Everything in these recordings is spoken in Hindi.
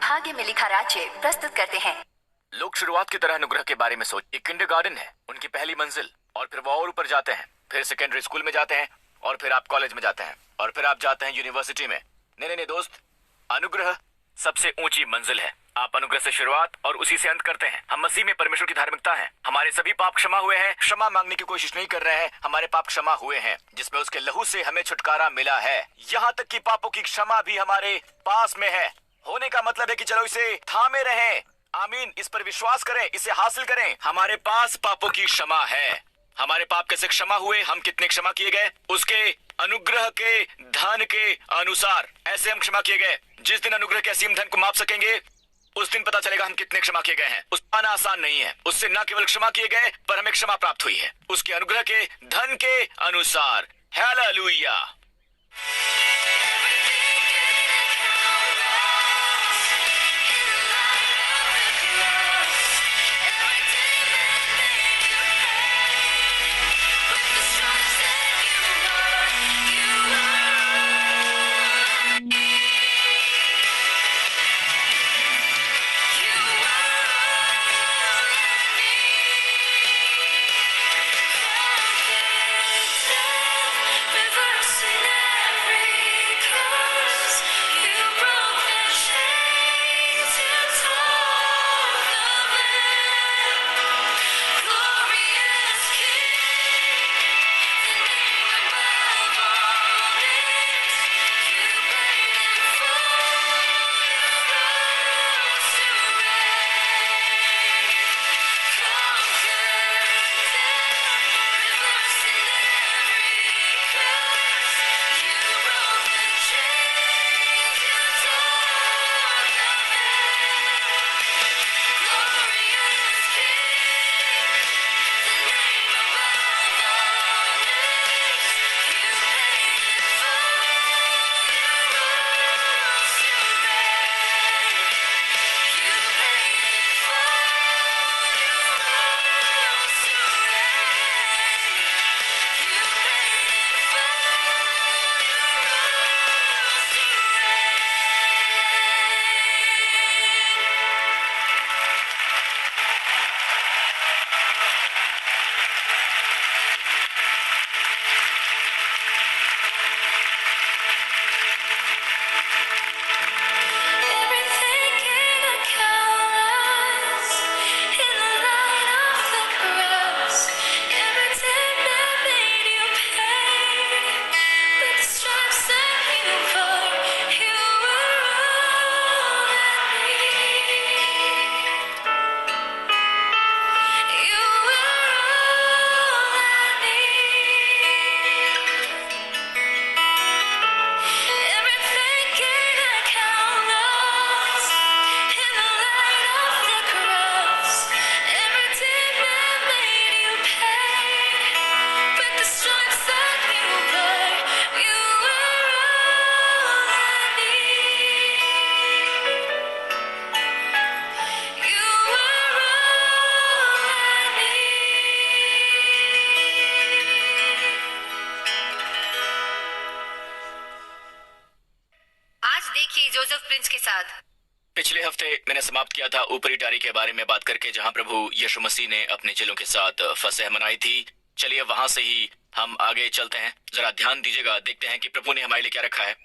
भाग्य में लिखा राज्य प्रस्तुत करते हैं। लोग शुरुआत की तरह अनुग्रह के बारे में सोच, एक किंडरगार्टन है उनकी पहली मंजिल, और फिर वो और ऊपर जाते हैं, फिर सेकेंडरी स्कूल में जाते हैं, और फिर आप कॉलेज में जाते हैं, और फिर आप जाते हैं यूनिवर्सिटी में। नहीं दोस्त, अनुग्रह सबसे ऊंची मंजिल है। आप अनुग्रह से शुरुआत और उसी से अंत करते हैं। हम मसीह में परमेश्वर की धार्मिकता है। हमारे सभी पाप क्षमा हुए हैं। क्षमा मांगने की कोशिश नहीं कर रहे हैं, हमारे पाप क्षमा हुए हैं जिसमें उसके लहू से हमें छुटकारा मिला है। यहाँ तक कि पापों की क्षमा भी हमारे पास में है। होने का मतलब है कि चलो इसे थामे रहें। आमीन, इस पर विश्वास करें, इसे हासिल करें। हमारे पास पापों की क्षमा है। हमारे पाप कैसे क्षमा हुए, हम कितने क्षमा किए गए, उसके अनुग्रह के धन के अनुसार ऐसे हम क्षमा किए गए। जिस दिन अनुग्रह के असीम धन को माप सकेंगे उस दिन पता चलेगा हम कितने क्षमा किए गए हैं। उस पाना आसान नहीं है। उससे न केवल क्षमा किए गए पर हमें क्षमा प्राप्त हुई है उसके अनुग्रह के धन के अनुसार। हालेलुया। पिछले हफ्ते मैंने समाप्त किया था ऊपरी टारी के बारे में बात करके, जहां प्रभु यीशु मसीह ने अपने चेलों के साथ फसह मनाई थी। चलिए वहां से ही हम आगे चलते हैं। जरा ध्यान दीजिएगा, देखते हैं कि प्रभु ने हमारे लिए क्या रखा है।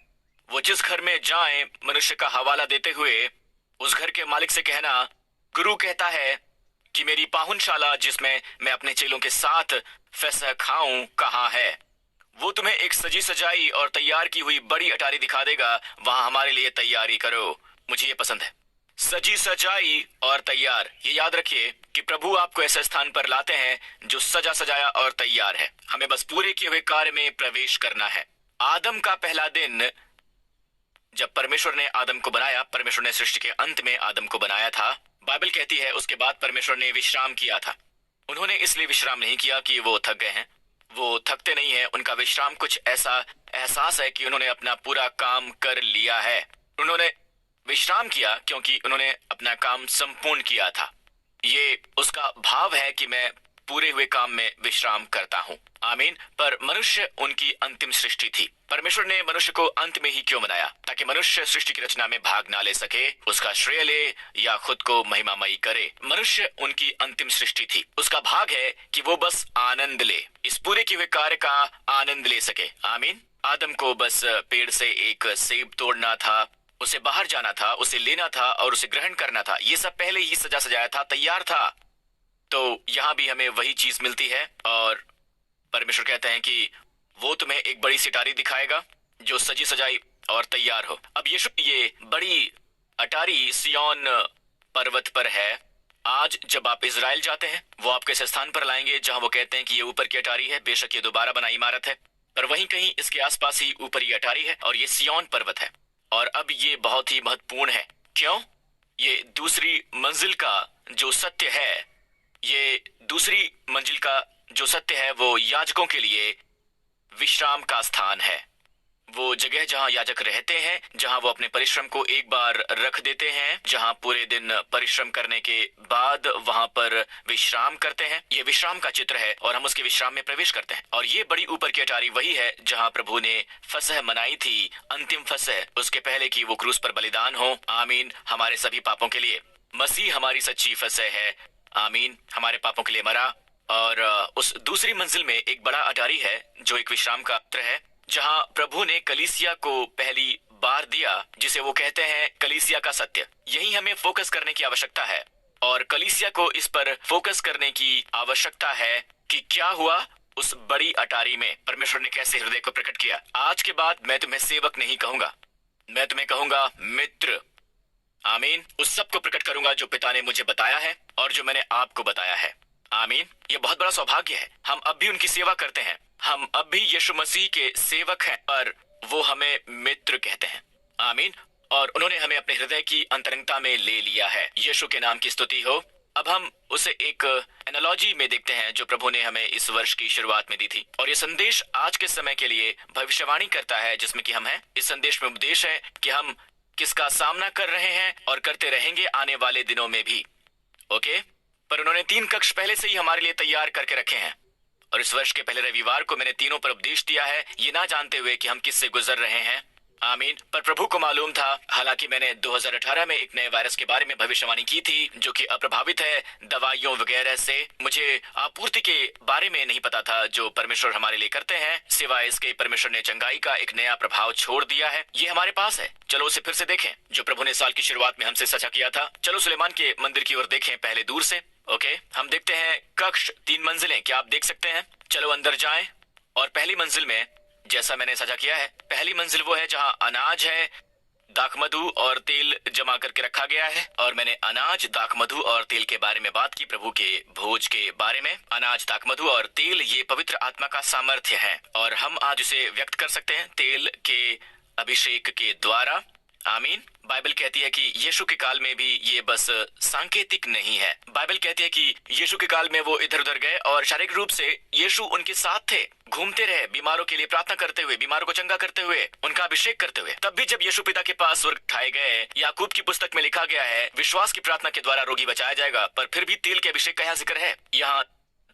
वो जिस घर में जाएं, मनुष्य का हवाला देते हुए उस घर के मालिक से कहना, गुरु कहता है कि मेरी पाहुनशाला जिसमें मैं अपने चेलों के साथ फसह खाऊं कहाँ है। वो तुम्हें एक सजी सजाई और तैयार की हुई बड़ी अटारी दिखा देगा। वहां हमारे लिए तैयारी करो। मुझे ये पसंद है, सजी सजाई और तैयार। ये याद रखिए कि प्रभु आपको ऐसे स्थान पर लाते हैं जो सजा सजाया और तैयार है। हमें बस पूरे किए हुए कार्य में प्रवेश करना है। आदम का पहला दिन, जब परमेश्वर ने आदम को बनाया, परमेश्वर ने सृष्टि के अंत में आदम को बनाया था। बाइबल कहती है उसके बाद परमेश्वर ने विश्राम किया था। उन्होंने इसलिए विश्राम नहीं किया कि वो थक गए हैं। वो थकते नहीं है। उनका विश्राम कुछ ऐसा एहसास है कि उन्होंने अपना पूरा काम कर लिया है। उन्होंने विश्राम किया क्योंकि उन्होंने अपना काम संपूर्ण किया था। ये उसका भाव है कि मैं पूरे हुए काम में विश्राम करता हूँ। आमीन। पर मनुष्य उनकी अंतिम सृष्टि थी। परमेश्वर ने मनुष्य को अंत में ही क्यों बनाया? ताकि मनुष्य सृष्टि की रचना में भाग ना ले सके, उसका श्रेय ले या खुद को महिमामयी करे। मनुष्य उनकी अंतिम सृष्टि थी। उसका भाग है कि वो बस आनंद ले, इस पूरे किए हुए कार्य का आनंद ले सके। आमीन। आदम को बस पेड़ से एक सेब तोड़ना था, उसे बाहर जाना था, उसे लेना था और उसे ग्रहण करना था। ये सब पहले ही सजा सजाया था, तैयार था। तो यहाँ भी हमें वही चीज मिलती है और परमेश्वर कहते हैं कि वो तुम्हें एक बड़ी सी अटारी दिखाएगा जो सजी सजाई और तैयार हो। अब यीशु ये बड़ी अटारी सिय्योन पर्वत पर है। आज जब आप इजराइल जाते हैं, वो आपको इस स्थान पर लाएंगे जहां वो कहते हैं कि ये ऊपर की अटारी है। बेशक ये दोबारा बनाई इमारत है, पर वहीं कहीं इसके आसपास ही ऊपर ये अटारी है और ये सिय्योन पर्वत है। और अब ये बहुत ही महत्वपूर्ण है। क्यों? ये दूसरी मंजिल का जो सत्य है, ये दूसरी मंजिल का जो सत्य है वो याजकों के लिए विश्राम का स्थान है। वो जगह जहां याजक रहते हैं, जहां वो अपने परिश्रम को एक बार रख देते हैं, जहां पूरे दिन परिश्रम करने के बाद वहां पर विश्राम करते हैं। ये विश्राम का चित्र है और हम उसके विश्राम में प्रवेश करते हैं। और ये बड़ी ऊपर की अटारी वही है जहां प्रभु ने फसह मनाई थी, अंतिम फसह, उसके पहले कि वो क्रूस पर बलिदान हो। आमीन। हमारे सभी पापों के लिए मसीह हमारी सच्ची फसह है। आमीन। हमारे पापों के लिए मरा। और उस दूसरी मंजिल में एक बड़ा अटारी है जो एक विश्राम का चित्र है, जहां प्रभु ने कलीसिया को पहली बार दिया, जिसे वो कहते हैं कलीसिया का सत्य। यही हमें फोकस करने की आवश्यकता है और कलीसिया को इस पर फोकस करने की आवश्यकता है कि क्या हुआ उस बड़ी अटारी में, परमेश्वर ने कैसे हृदय को प्रकट किया। आज के बाद मैं तुम्हें सेवक नहीं कहूंगा, मैं तुम्हें कहूंगा मित्र। आमीन। उस सब को प्रकट करूंगा जो पिता ने मुझे बताया है और जो मैंने आपको बताया है। आमीन। ये बहुत बड़ा सौभाग्य है। हम अब भी उनकी सेवा करते हैं, हम अब भी यीशु मसीह के सेवक हैं, पर वो हमें मित्र कहते हैं। आमीन। और उन्होंने हमें अपने हृदय की अंतरंगता में ले लिया है। यीशु के नाम की स्तुति हो। अब हम उसे एक एनालॉजी में देखते हैं जो प्रभु ने हमें इस वर्ष की शुरुआत में दी थी। और ये संदेश आज के समय के लिए भविष्यवाणी करता है जिसमें कि हम हैं। इस संदेश में उपदेश है कि हम किसका सामना कर रहे हैं और करते रहेंगे आने वाले दिनों में भी। ओके। पर उन्होंने 3 कक्ष पहले से ही हमारे लिए तैयार करके रखे हैं और इस वर्ष के पहले रविवार को मैंने तीनों पर उपदेश दिया है, ये ना जानते हुए कि हम किससे गुजर रहे हैं। आमीन। पर प्रभु को मालूम था, हालांकि मैंने 2018 में एक नए वायरस के बारे में भविष्यवाणी की थी जो कि अप्रभावित है दवाइयों वगैरह से। मुझे आपूर्ति के बारे में नहीं पता था जो परमेश्वर हमारे लिए करते हैं, सिवाय इसके परमेश्वर ने चंगाई का एक नया प्रभाव छोड़ दिया है। ये हमारे पास है। चलो उसे फिर से देखें जो प्रभु ने साल की शुरुआत में हमसे साझा किया था। चलो सुलेमान के मंदिर की ओर देखें, पहले दूर से। ओके। हम देखते हैं कक्ष 3 मंजिलें, क्या आप देख सकते हैं? चलो अंदर जाएं। और पहली मंजिल में, जैसा मैंने साझा किया है, पहली मंजिल वो है जहां अनाज है, दाखमधु और तेल जमा करके रखा गया है। और मैंने अनाज, दाखमधु और तेल के बारे में बात की, प्रभु के भोज के बारे में। अनाज, दाखमधु और तेल ये पवित्र आत्मा का सामर्थ्य है और हम आज उसे व्यक्त कर सकते हैं तेल के अभिषेक के द्वारा। आमीन। बाइबल कहती है कि यीशु के काल में भी ये बस सांकेतिक नहीं है। बाइबल कहती है कि यीशु के काल में वो इधर उधर गए और शारीरिक रूप से यीशु उनके साथ थे, घूमते रहे, बीमारों के लिए प्रार्थना करते हुए, बीमारों को चंगा करते हुए, उनका अभिषेक करते हुए। तब भी जब यीशु पिता के पास स्वर्ग उठाए गए, याकूब की पुस्तक में लिखा गया है विश्वास की प्रार्थना के द्वारा रोगी बचाया जाएगा, पर फिर भी तेल के अभिषेक का यहाँ जिक्र है। यहाँ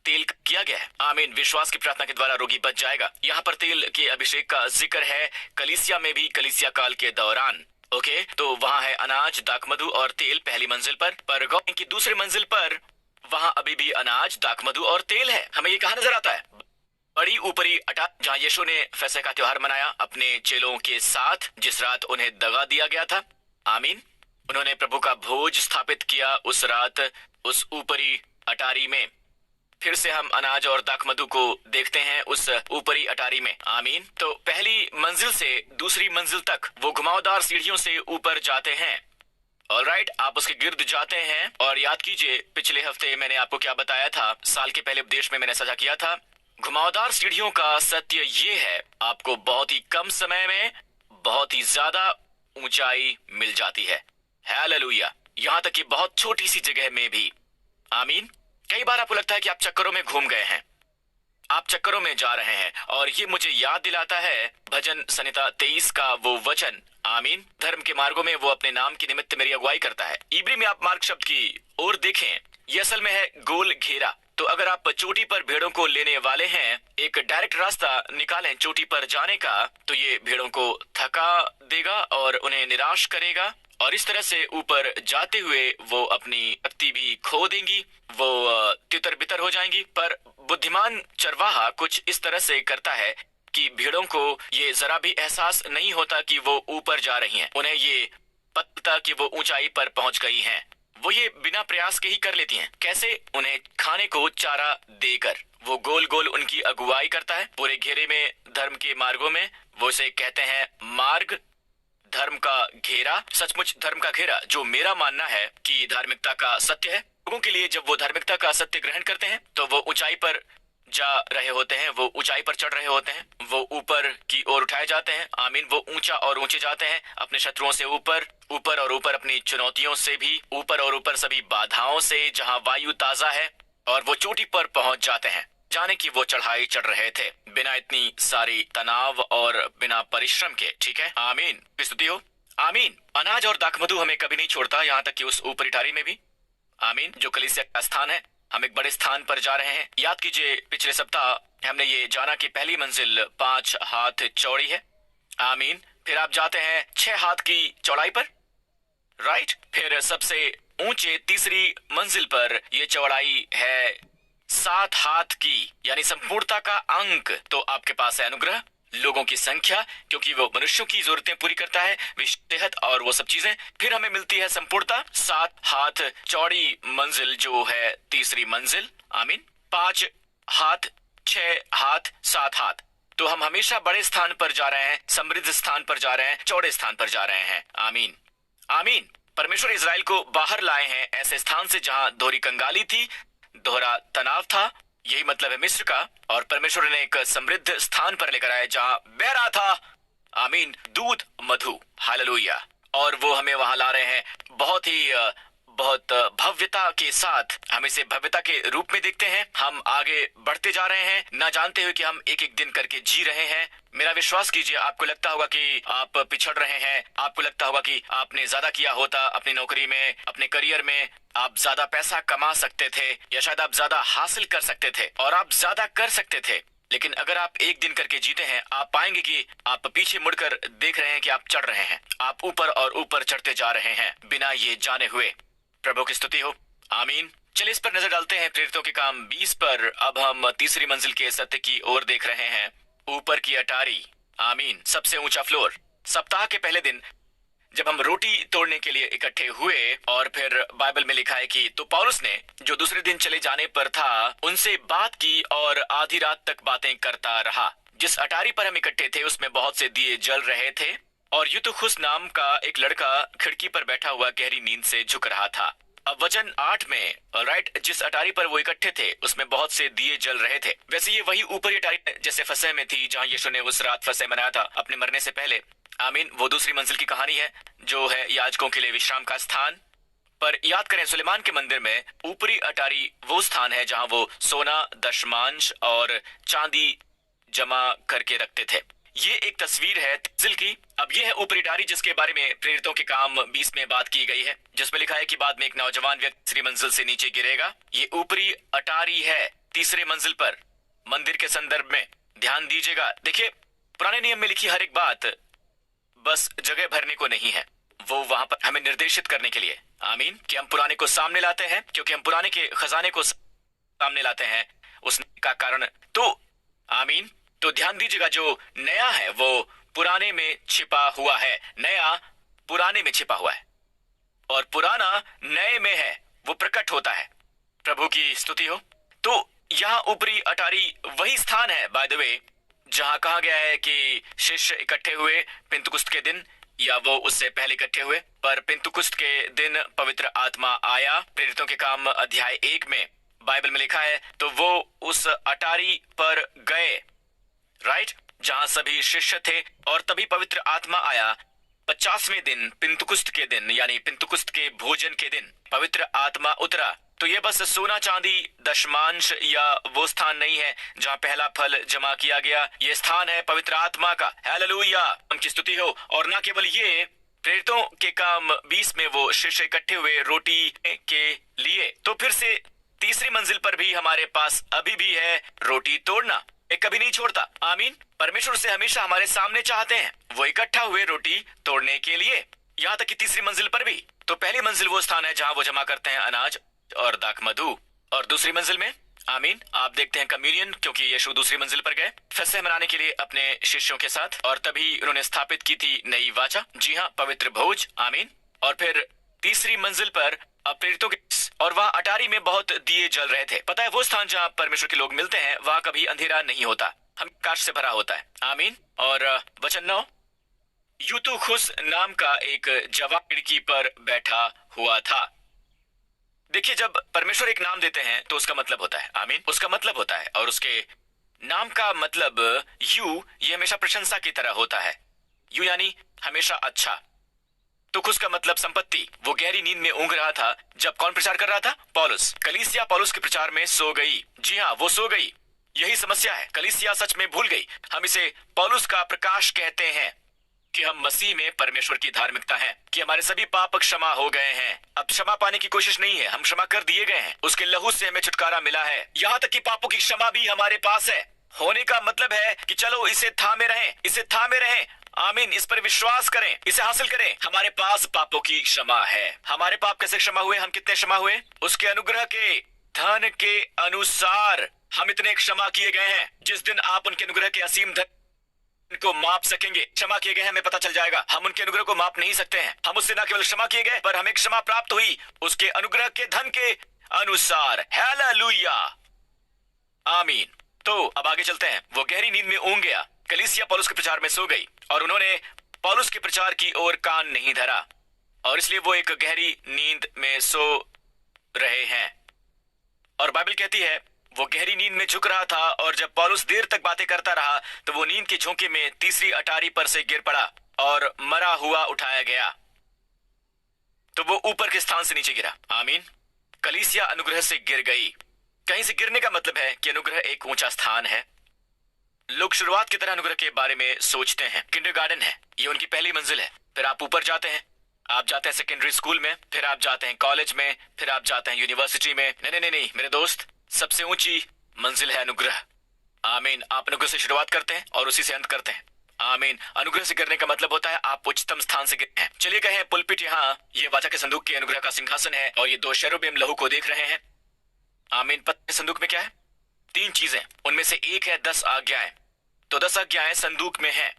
तेल किया गया है। आमीन। विश्वास की प्रार्थना के द्वारा रोगी बच जाएगा। यहाँ पर तेल के अभिषेक का जिक्र है कलीसिया में भी, कलीसिया काल के दौरान। ओके। तो वहां है अनाज, दाखमधु और तेल पहली मंजिल पर गौर की दूसरी मंजिल पर वहां अभी भी अनाज, दाखमधु और तेल है। हमें ये कहाँ नजर आता है? बड़ी ऊपरी अटारी जहां यीशु ने फसह का त्योहार मनाया अपने चेलों के साथ, जिस रात उन्हें दगा दिया गया था। आमीन। उन्होंने प्रभु का भोज स्थापित किया उस रात, उस ऊपरी अटारी में। फिर से हम अनाज और दाखमधु को देखते हैं उस ऊपरी अटारी में। आमीन। तो पहली मंजिल से दूसरी मंजिल तक वो घुमावदार सीढ़ियों से ऊपर जाते हैं। ऑलराइट, आप उसके गिर्द जाते हैं। और याद कीजिए पिछले हफ्ते मैंने आपको क्या बताया था, साल के पहले उपदेश में मैंने साझा किया था। घुमावदार सीढ़ियों का सत्य ये है, आपको बहुत ही कम समय में बहुत ही ज्यादा ऊंचाई मिल जाती है। हालेलुया। यहाँ तक कि बहुत छोटी सी जगह में भी। आमीन। कई बार आपको लगता है कि आप चक्करों में घूम गए हैं, आप चक्करों में जा रहे हैं, और ये मुझे याद दिलाता है भजन संहिता 23 का वो वचन। आमीन। धर्म के मार्गों में वो अपने नाम के निमित्त मेरी अगुवाई करता है। इब्री में आप मार्ग शब्द की ओर देखें, ये असल में है गोल घेरा। तो अगर आप चोटी पर भेड़ों को लेने वाले हैं, एक डायरेक्ट रास्ता निकालें चोटी पर जाने का, तो ये भेड़ों को थका देगा और उन्हें निराश करेगा, और इस तरह से ऊपर जाते हुए वो अपनी शक्ति भी खो देंगी, वो तितर बितर हो जाएंगी। पर बुद्धिमान चरवाहा कुछ इस तरह से करता है कि भेड़ों को ये जरा भी एहसास नहीं होता कि वो ऊपर जा रही हैं। उन्हें ये पता कि वो ऊंचाई पर पहुंच गई हैं। वो ये बिना प्रयास के ही कर लेती हैं। कैसे? उन्हें खाने को चारा देकर। वो गोल गोल उनकी अगुवाई करता है पूरे घेरे में, धर्म के मार्गों में। वो इसे कहते हैं मार्ग, धर्म का घेरा, सचमुच धर्म का घेरा, जो मेरा मानना है कि धार्मिकता का सत्य है। लोगों के लिए जब वो धार्मिकता का सत्य ग्रहण करते हैं तो वो ऊंचाई पर जा रहे होते हैं, वो ऊंचाई पर चढ़ रहे होते हैं, वो ऊपर की ओर उठाए जाते हैं। आमीन। वो ऊंचा और ऊंचे जाते हैं, अपने शत्रुओं से ऊपर, ऊपर और ऊपर अपनी चुनौतियों से भी ऊपर, और ऊपर सभी बाधाओं से जहां वायु ताजा है, और वो चोटी पर पहुंच जाते हैं। जाने की वो चढ़ाई चढ़ रहे थे बिना इतनी सारी तनाव और बिना परिश्रम के। ठीक है, आमीन। स्तुति हो। आमीन। अनाज और दाखमधु हमें कभी नहीं छोड़ता, यहाँ तक कि उस ऊपरी टारी में भी। आमीन। जो कलीसिया का स्थान है, हम एक बड़े स्थान पर जा रहे हैं। याद कीजिए, पिछले सप्ताह हमने ये जाना कि पहली मंजिल 5 हाथ चौड़ी है। आमीन। फिर आप जाते हैं 6 हाथ की चौड़ाई पर, राइट। फिर सबसे ऊंचे तीसरी मंजिल पर यह चौड़ाई है 7 हाथ की, यानी संपूर्णता का अंक। तो आपके पास है अनुग्रह, लोगों की संख्या, क्योंकि वो मनुष्यों की जरूरतें पूरी करता है, सेहत और वो सब चीजें। फिर हमें मिलती है संपूर्णता, 7 हाथ चौड़ी मंजिल जो है तीसरी मंजिल। आमीन। 5 हाथ, 6 हाथ, 7 हाथ। तो हम हमेशा बड़े स्थान पर जा रहे हैं, समृद्ध स्थान पर जा रहे हैं, चौड़े स्थान पर जा रहे हैं। आमीन। आमीन। परमेश्वर इजराइल को बाहर लाए हैं ऐसे स्थान से जहां दोहरी कंगाली थी, दोहरा तनाव था, यही मतलब है मिस्र का। और परमेश्वर ने एक समृद्ध स्थान पर लेकर आए जहां बह रहा था, आमीन, दूध मधु। हालेलुया। और वो हमें वहां ला रहे हैं बहुत भव्यता के साथ। हम इसे भव्यता के रूप में देखते हैं। हम आगे बढ़ते जा रहे हैं, ना जानते हुए कि हम एक एक दिन करके जी रहे हैं। मेरा विश्वास कीजिए, आपको लगता होगा कि आप पिछड़ रहे हैं, आपको लगता होगा कि आपने ज्यादा किया होता अपनी नौकरी में, अपने करियर में, आप ज्यादा पैसा कमा सकते थे, या शायद आप ज्यादा हासिल कर सकते थे, और आप ज्यादा कर सकते थे। लेकिन अगर आप एक दिन करके जीते हैं, आप पाएंगे कि आप पीछे मुड़कर देख रहे हैं कि आप चढ़ रहे हैं, आप ऊपर और ऊपर चढ़ते जा रहे हैं बिना ये जाने हुए। प्रभु की स्तुति हो। आमीन। चलिए इस पर नजर डालते हैं, प्रेरितों के काम 20 पर। अब हम तीसरी मंजिल के सत्य की ओर देख रहे हैं, ऊपर की अटारी। आमीन। सबसे ऊंचा फ्लोर। सप्ताह के पहले दिन जब हम रोटी तोड़ने के लिए इकट्ठे हुए, और फिर बाइबल में लिखा है कि तो पौलुस ने, जो दूसरे दिन चले जाने पर था, उनसे बात की और आधी रात तक बातें करता रहा। जिस अटारी पर हम इकट्ठे थे उसमें बहुत से दिए जल रहे थे, और यूतुखुस नाम का एक लड़का खिड़की पर बैठा हुआ गहरी नींद से झुक रहा था। अब वचन 8 में, राइट, जिस अटारी पर वो इकट्ठे थे उसमें बहुत से दिए जल रहे थे। वैसे ये वही ऊपरी अटारी जैसे फसह में थी, जहां यीशु ने उस रात फसह मनाया था अपने मरने से पहले। आमीन। वो दूसरी मंजिल की कहानी है जो है याजकों के लिए विश्राम का स्थान। पर याद करें, सुलेमान के मंदिर में ऊपरी अटारी वो स्थान है जहां वो सोना, दशमांश और चांदी जमा करके रखते थे। ये एक तस्वीर है मंजिल की। अब ये है ऊपरी अटारी जिसके बारे में प्रेरितों के काम 20 में बात की गई है, जिसमें लिखा है कि बाद में एक नौजवान व्यक्ति तीसरी मंजिल से नीचे गिरेगा। ये ऊपरी अटारी है तीसरे मंजिल पर, मंदिर के संदर्भ में। ध्यान दीजिएगा। देखिए, पुराने नियम में लिखी हर एक बात बस जगह भरने को नहीं है, वो वहां पर हमें निर्देशित करने के लिए। आमीन। कि हम पुराने को सामने लाते हैं, क्योंकि हम पुराने के खजाने को सामने लाते हैं उसका कारण। तो आमीन। तो ध्यान दीजिएगा, जो नया है वो पुराने में छिपा हुआ है, नया पुराने में छिपा हुआ है, और पुराना नए में है, वो प्रकट होता है। प्रभु की स्तुति हो। तो यहाँ ऊपरी अटारी वही स्थान है, बाय द वे, जहां कहा गया है कि शिष्य इकट्ठे हुए पिंतुकुस्त के दिन, या वो उससे पहले इकट्ठे हुए। पर पिंतुकुस्त के दिन पवित्र आत्मा आया। प्रेरितों के काम अध्याय 1 में बाइबल में लिखा है, तो वो उस अटारी पर गए, राइट, जहां सभी शिष्य थे, और तभी पवित्र आत्मा आया। 50वें दिन, पिंतुकुस्त के दिन, यानी पिंतुकुस्त के भोजन के दिन पवित्र आत्मा उतरा। तो ये बस सोना, चांदी, दशमांश या वो स्थान नहीं है जहां पहला फल जमा किया गया। ये स्थान है पवित्र आत्मा का। हालेलुया, उनकी स्तुति हो। और ना केवल ये, प्रेरितों के काम 20 में वो शिष्य इकट्ठे हुए रोटी के लिए। तो फिर से तीसरी मंजिल पर भी हमारे पास अभी भी है रोटी तोड़ना। एक कभी नहीं छोड़ता। आमीन। परमेश्वर से हमेशा हमारे सामने चाहते हैं, वो इकट्ठा हुए रोटी तोड़ने के लिए, यहाँ तक कि तीसरी मंजिल पर भी। तो पहली मंजिल वो स्थान है जहाँ वो जमा करते हैं अनाज और दाख मधु, और दूसरी मंजिल में आमीन आप देखते हैं कम्युनियन, क्योंकि यीशु दूसरी मंजिल पर गए फसह मनाने के लिए अपने शिष्यों के साथ, और तभी उन्होंने स्थापित की थी नई वाचा, जी हाँ, पवित्र भोज। आमीन। और फिर तीसरी मंजिल पर प्रेरितों के, और वहाँ अटारी में बहुत दिए जल रहे थे। पता है वो स्थान जहाँ परमेश्वर के लोग मिलते हैं, वहाँ कभी अंधेरा नहीं होता, हम प्रकाश से भरा होता है। आमीन। और वचन 9, यूतुखुस नाम का एक जवान खिड़की पर बैठा हुआ था। देखिए, जब परमेश्वर एक नाम देते हैं तो उसका मतलब होता है, आमीन, उसका मतलब होता है, और उसके नाम का मतलब ये हमेशा प्रशंसा की तरह होता है। यू यानी हमेशा अच्छा। तो खुश का मतलब संपत्ति। वो गहरी नींद में ऊँघ रहा था जब कौन प्रचार कर रहा था? पौलुस। कलीसिया पौलुस के प्रचार में सो गई। जी हाँ, वो सो गई। यही समस्या है, कलीसिया सच में भूल गई। हम इसे पौलुस का प्रकाश कहते हैं कि हम मसीह में परमेश्वर की धार्मिकता है, कि हमारे सभी पाप क्षमा हो गए हैं। अब क्षमा पाने की कोशिश नहीं है, हम क्षमा कर दिए गए हैं। उसके लहू से हमें छुटकारा मिला है। यहाँ तक कि पापों की क्षमा भी हमारे पास है। होने का मतलब है कि चलो इसे थामे रहें, इसे थामे रहें। आमीन। इस पर विश्वास करें, इसे हासिल करें। हमारे पास पापों की क्षमा है। हमारे पाप कैसे क्षमा हुए? हम कितने क्षमा हुए? उसके अनुग्रह के धन के अनुसार हम इतने क्षमा किए गए हैं। जिस दिन आप उनके अनुग्रह के असीम धन को माप सकेंगे, क्षमा किए गए हैं, हमें पता चल जाएगा। हम उनके अनुग्रह को माप नहीं सकते हैं। हम उससे न केवल क्षमा किए गए, पर हमें क्षमा प्राप्त हुई उसके अनुग्रह के धन के अनुसार। हालेलुया। आमीन। तो अब आगे चलते हैं। वो गहरी नींद में ऊँघ गया। कलीसिया पौलुस के प्रचार में सो गई, और उन्होंने पौलुस के प्रचार की ओर कान नहीं धरा, और इसलिए वो एक गहरी नींद में सो रहे हैं। और बाइबल कहती है वो गहरी नींद में झुक रहा था, और जब पौलुस देर तक बातें करता रहा तो वो नींद के झोंके में तीसरी अटारी पर से गिर पड़ा और मरा हुआ उठाया गया। तो वो ऊपर के स्थान से नीचे गिरा। आमीन। कलीसिया अनुग्रह से गिर गई। कहीं से गिरने का मतलब है कि अनुग्रह एक ऊंचा स्थान है। लोग शुरुआत की तरह अनुग्रह के बारे में सोचते हैं। किंडरगार्टन है, ये उनकी पहली मंजिल है। फिर आप ऊपर जाते हैं, आप जाते हैं सेकेंडरी स्कूल में, फिर आप जाते हैं कॉलेज में, फिर आप जाते हैं यूनिवर्सिटी में। नहीं नहीं नहीं नहीं मेरे दोस्त, सबसे ऊंची मंजिल है अनुग्रह। आमीन। आप अनुग्रह से शुरुआत करते हैं और उसी से अंत करते हैं। आमीन। अनुग्रह से गिरने का मतलब होता है आप उच्चतम स्थान से गिरते हैं। चलिए कहें पुलपिट यहाँ ये वाचा के संदूक के अनुग्रह का सिंहासन है, और ये दो शेरुबिम लहू को देख रहे हैं। आमीन। पत्ते संदूक में क्या है? 3 चीजें, उनमें से एक है 10 आज्ञाएं। तो 10 आज्ञाएं संदूक में हैं।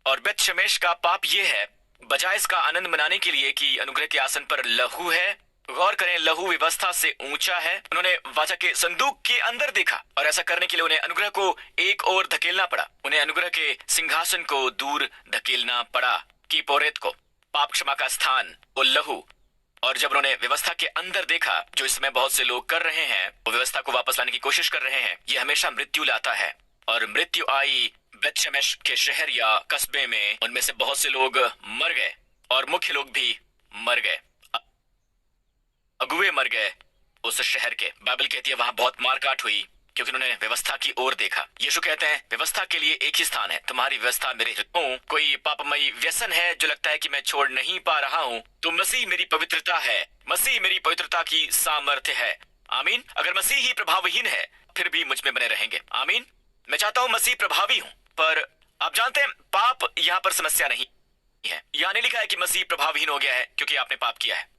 और बेत शमेश का पाप ये है, बजाय इसका आनंद मनाने के लिए कि अनुग्रह के आसन पर लहू है, गौर करें लहू व्यवस्था से ऊंचा है। उन्होंने वाचा के संदूक के अंदर देखा, और ऐसा करने के लिए उन्हें अनुग्रह को एक ओर धकेलना पड़ा। उन्हें अनुग्रह के सिंहासन को दूर धकेलना पड़ा, की पोरेत को, पाप क्षमा का स्थान, वो लहू। और जब उन्होंने व्यवस्था के अंदर देखा, जो इसमें बहुत से लोग कर रहे हैं, वो व्यवस्था को वापस लाने की कोशिश कर रहे हैं, ये हमेशा मृत्यु लाता है। और मृत्यु आई बेतशमेश के शहर या कस्बे में। उनमें से बहुत से लोग मर गए, और मुख्य लोग भी मर गए, अगुवे मर गए उस शहर के। बाइबल कहती है वहां बहुत मारकाट हुई, क्योंकि उन्होंने व्यवस्था की ओर देखा। यीशु कहते हैं व्यवस्था के लिए एक ही स्थान है, तुम्हारी व्यवस्था मेरे हृदय। कोई पापमयी व्यसन है जो लगता है कि मैं छोड़ नहीं पा रहा हूँ, तो मसीह मेरी पवित्रता है। मसीह मेरी पवित्रता की सामर्थ्य है। आमीन। अगर मसीह ही प्रभावहीन है, फिर भी मुझ में बने रहेंगे। आमीन। मैं चाहता हूं मसीह प्रभावी हूं, पर आप जानते हैं पाप यहां पर समस्या नहीं है। यहां नहीं लिखा है कि मसीह प्रभावहीन हो गया है क्योंकि आपने पाप किया है।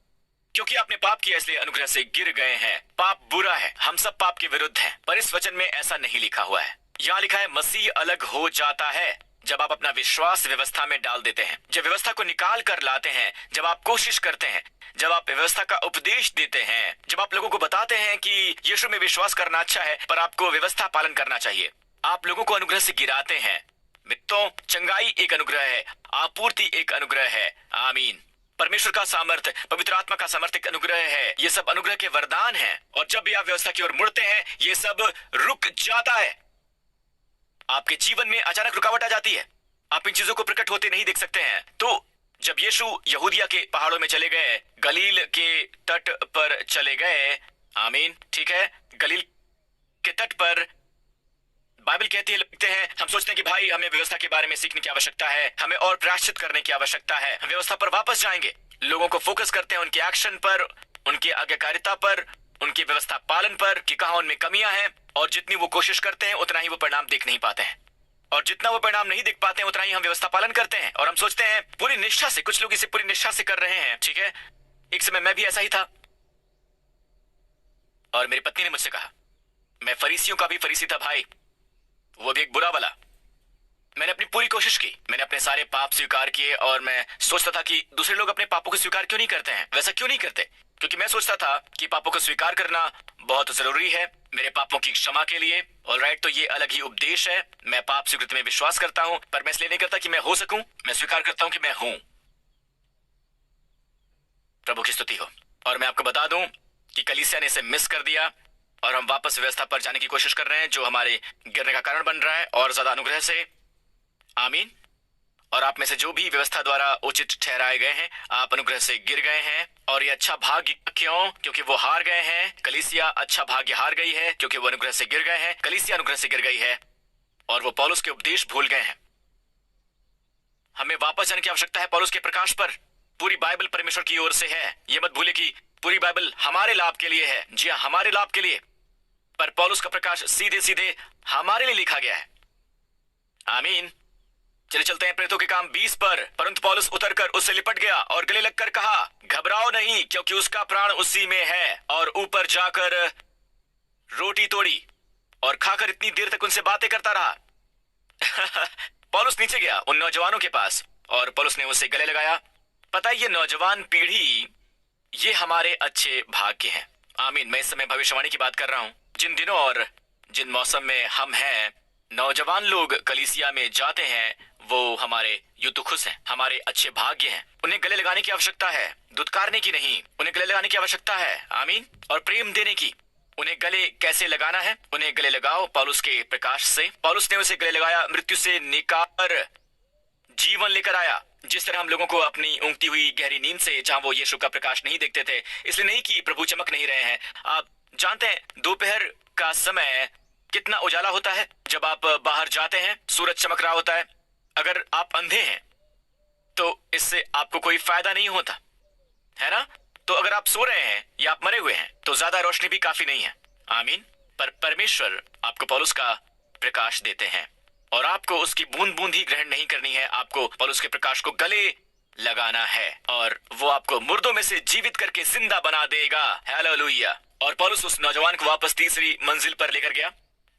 क्योंकि आपने पाप किया इसलिए अनुग्रह से गिर गए हैं। पाप बुरा है, हम सब पाप के विरुद्ध हैं, पर इस वचन में ऐसा नहीं लिखा हुआ है। यहाँ लिखा है मसीह अलग हो जाता है जब आप अपना विश्वास व्यवस्था में डाल देते हैं, जब व्यवस्था को निकाल कर लाते हैं, जब आप कोशिश करते हैं, जब आप व्यवस्था का उपदेश देते हैं, जब आप लोगों को बताते हैं कि यीशु में विश्वास करना अच्छा है, पर आपको व्यवस्था पालन करना चाहिए। आप लोगों को अनुग्रह से गिराते हैं। मित्रों, चंगाई एक अनुग्रह है, आपूर्ति एक अनुग्रह है। आमीन। परमेश्वर का सामर्थ्य, पवित्र आत्मा का सामर्थ्य एक अनुग्रह है। ये सब अनुग्रह के वरदान हैं, और जब भी आप व्यवस्था की ओर मुड़ते हैं, ये सब रुक जाता है। आपके जीवन में अचानक रुकावट आ जाती है, आप इन चीजों को प्रकट होते नहीं देख सकते हैं। तो जब यीशु यहूदिया के पहाड़ों में चले गए, गलील के तट पर चले गए, आमीन, ठीक है, गलील के तट पर बाइबल कहती है, लिखते हैं, हम सोचते हैं कि भाई हमें व्यवस्था के बारे में सीखने की आवश्यकता है, हमें और प्रायश्चित करने की आवश्यकता है, हम व्यवस्था पर वापस जाएंगे। लोगों को फोकस करते हैं उनके एक्शन पर, उनकी आज्ञाकारिता पर, उनकी व्यवस्था पालन पर कि कहां उनमें कमियां हैं, और जितनी वो कोशिश करते हैं उतना ही वो परिणाम देख नहीं पाते हैं, और जितना वो परिणाम नहीं देख पाते हैं उतना ही हम व्यवस्था पालन करते हैं और हम सोचते हैं पूरी निष्ठा से, कुछ लोग इसे पूरी निष्ठा से कर रहे हैं, ठीक है। एक समय मैं भी ऐसा ही था, और मेरी पत्नी ने मुझसे कहा, मैं फरीसियों का भी फरीसी था भाई, वो भी एक बुरा वाला। मैंने अपनी पूरी कोशिश की, मैंने अपने सारे पाप स्वीकार किए, और मैं सोचता था कि दूसरे लोग अपने पापों को स्वीकार क्यों नहीं करते हैं, वैसा क्यों नहीं करते, क्योंकि मैं सोचता था कि पापों को स्वीकार करना बहुत जरूरी है मेरे पापों की क्षमा के लिए। ऑलराइट, तो ये अलग ही उपदेश है। मैं पाप स्वीकृति में विश्वास करता हूं, पर मैं इसलिए नहीं करता कि मैं हो सकूं, मैं स्वीकार करता हूं कि मैं हूं। प्रभु की स्तुति हो। और मैं आपको बता दूं कि कलीसिया ने इसे मिस कर दिया, और हम वापस व्यवस्था पर जाने की कोशिश कर रहे हैं, जो हमारे गिरने का कारण बन रहा है, और ज्यादा अनुग्रह से। आमीन। और आप में से जो भी व्यवस्था द्वारा उचित ठहराए गए हैं, आप अनुग्रह से गिर गए हैं, और ये अच्छा भाग्य क्यों? क्योंकि वो हार गए हैं। कलीसिया अच्छा भाग्य हार गई है क्योंकि वो अनुग्रह से गिर गए हैं। कलीसिया अनुग्रह से गिर गई है और वो पौलुस के उपदेश भूल गए हैं। हमें वापस जाने की आवश्यकता है पौलुस के प्रकाश पर। पूरी बाइबल परमेश्वर की ओर से है, ये मत भूले कि पूरी बाइबल हमारे लाभ के लिए है। जी हाँ, हमारे लाभ के लिए, पर पौलुस का प्रकाश सीधे सीधे हमारे लिए लिखा गया है। आमीन। चले चलते हैं प्रेरितों के काम 20 पर। परंतु पौलुस उतरकर उससे लिपट गया और गले लगकर कहा, घबराओ नहीं, क्योंकि उसका प्राण उसी में है। और ऊपर जाकर रोटी तोड़ी और खाकर इतनी देर तक उनसे बातें करता रहा। पौलुस नीचे गया उन नौजवानों के पास, और पौलुस ने उससे गले लगाया। पता है, ये नौजवान पीढ़ी, ये हमारे अच्छे भाग्य हैं। आमीन। मैं इस समय भविष्यवाणी की बात कर रहा हूं। जिन दिनों और जिन मौसम में हम हैं, नौजवान लोग कलीसिया में जाते हैं, वो हमारे युद्ध खुश हैं, हमारे अच्छे भाग्य हैं। उन्हें गले लगाने की आवश्यकता है, दुत्कारने की नहीं। उन्हें गले लगाने की आवश्यकता है, आमीन, और प्रेम देने की। उन्हें गले कैसे लगाना है? उन्हें गले लगाओ पौलुस के प्रकाश से। पौलुस ने उसे गले लगाया, मृत्यु से निकाल जीवन लेकर आया। जिस तरह हम लोगों को अपनी ऊँगती हुई गहरी नींद से, जहां वो यीशु का प्रकाश नहीं देखते थे, इसलिए नहीं कि प्रभु चमक नहीं रहे हैं। आप जानते हैं दोपहर का समय कितना उजाला होता है जब आप बाहर जाते हैं, सूरज चमक रहा होता है। अगर आप अंधे हैं तो इससे आपको कोई फायदा नहीं होता है ना। तो अगर आप सो रहे हैं या आप मरे हुए हैं तो ज्यादा रोशनी भी काफी नहीं है। आमीन। पर परमेश्वर आपको पौलुस का प्रकाश देते हैं, और आपको उसकी बूंद बूंद ही ग्रहण नहीं करनी है। आपको पौलुस के प्रकाश को गले लगाना है, और वो आपको मुर्दों में से जीवित करके जिंदा बना देगा। हालेलुया। और पौलुस उस नौजवान को वापस तीसरी मंजिल पर लेकर गया।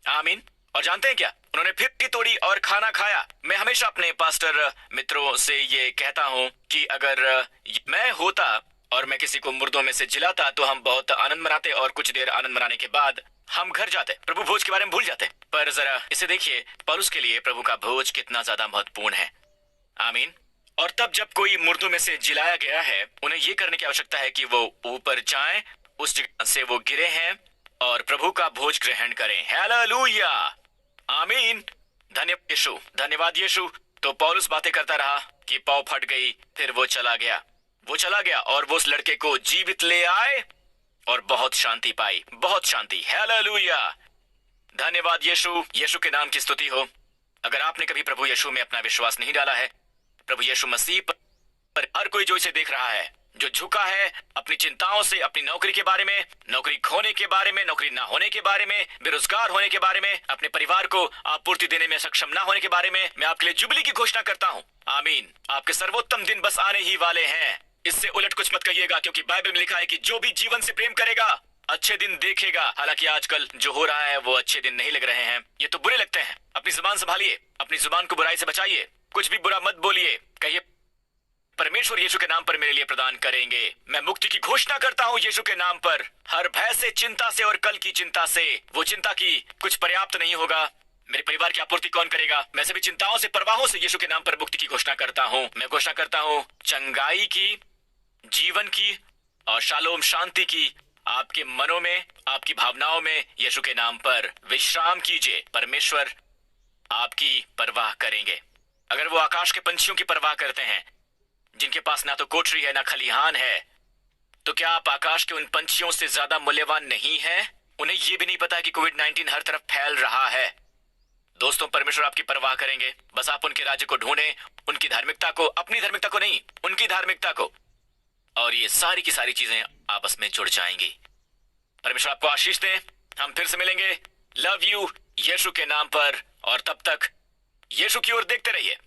आमीन। और जानते हैं क्या? उन्होंने फिर भी तोड़ी और खाना खाया। मैं हमेशा अपने पास्टर मित्रों से ये कहता हूं कि अगर मैं होता और मैं किसी को मुर्दों में से जिलाता तो हम बहुत आनंद मनाते, और कुछ देर आनंद मनाने के बाद हम घर जाते, प्रभु भोज के बारे में भूल जाते। पर जरा इसे देखिए, पौलुस के लिए प्रभु का भोज कितना ज्यादा महत्वपूर्ण है। आमीन। और तब जब कोई मुर्दों में से जिलाया गया है, उन्हें यह करने की आवश्यकता है कि वो ऊपर जाएं, उस जगह से वो गिरे हैं, और प्रभु का भोज ग्रहण करें। हालेलुया। आमीन। धन्यवाद यीशु, धन्यवाद यीशु। तो पौलुस बातें करता रहा कि पाव फट गई, फिर वो चला गया, और वो उस लड़के को जीवित ले आए और बहुत शांति पाई, बहुत शांति। हालेलुया। धन्यवाद यीशु, यीशु के नाम की स्तुति हो। अगर आपने कभी प्रभु यीशु में अपना विश्वास नहीं डाला है, प्रभु यीशु मसीह पर हर कोई जो इसे देख रहा है, जो झुका है अपनी चिंताओं से, अपनी नौकरी के बारे में, नौकरी खोने के बारे में, नौकरी ना होने के बारे में, बेरोजगार होने के बारे में, अपने परिवार को आपूर्ति देने में सक्षम ना होने के बारे में, मैं आपके लिए जुबली की घोषणा करता हूँ। आमीन। आपके सर्वोत्तम दिन बस आने ही वाले हैं। इससे उलट कुछ मत कहिएगा, क्योंकि बाइबल में लिखा है कि जो भी जीवन से प्रेम करेगा अच्छे दिन देखेगा। हालांकि आजकल जो हो रहा है वो अच्छे दिन नहीं लग रहे हैं, ये तो बुरे लगते हैं। अपनी जुबान संभालिए, अपनी जुबान को बुराई से बचाइए, कुछ भी बुरा मत बोलिए। कहिए, परमेश्वर यीशु के नाम पर मेरे लिए प्रदान करेंगे। मैं मुक्ति की घोषणा करता हूँ यीशु के नाम पर, हर भय से, चिंता से और कल की चिंता से। वो चिंता की कुछ पर्याप्त नहीं होगा। मेरे परिवार की आपूर्ति कौन करेगा? मैं सभी चिंताओं से, परवाहों से यीशु के नाम पर मुक्ति की घोषणा करता हूँ। मैं घोषणा करता हूँ चंगाई की, जीवन की और शालोम शांति की आपके मनों में, आपकी भावनाओं में। यीशु के नाम पर विश्राम कीजिए। परमेश्वर आपकी परवाह करेंगे। अगर वो आकाश के पंछियों की परवाह करते हैं, जिनके पास ना तो कोठरी है ना खलिहान है, तो क्या आप आकाश के उन पंछियों से ज्यादा मूल्यवान नहीं हैं? उन्हें यह भी नहीं पता कि कोविड-19 हर तरफ फैल रहा है। दोस्तों, परमेश्वर आपकी परवाह करेंगे। बस आप उनके राज्य को ढूंढें, उनकी धार्मिकता को, अपनी धार्मिकता को नहीं, उनकी धार्मिकता को, और ये सारी की सारी चीजें आपस में जुड़ जाएंगी। परमेश्वर आपको आशीष दे। हम फिर से मिलेंगे। लव यू यीशु के नाम पर, और तब तक यीशु की ओर देखते रहिए।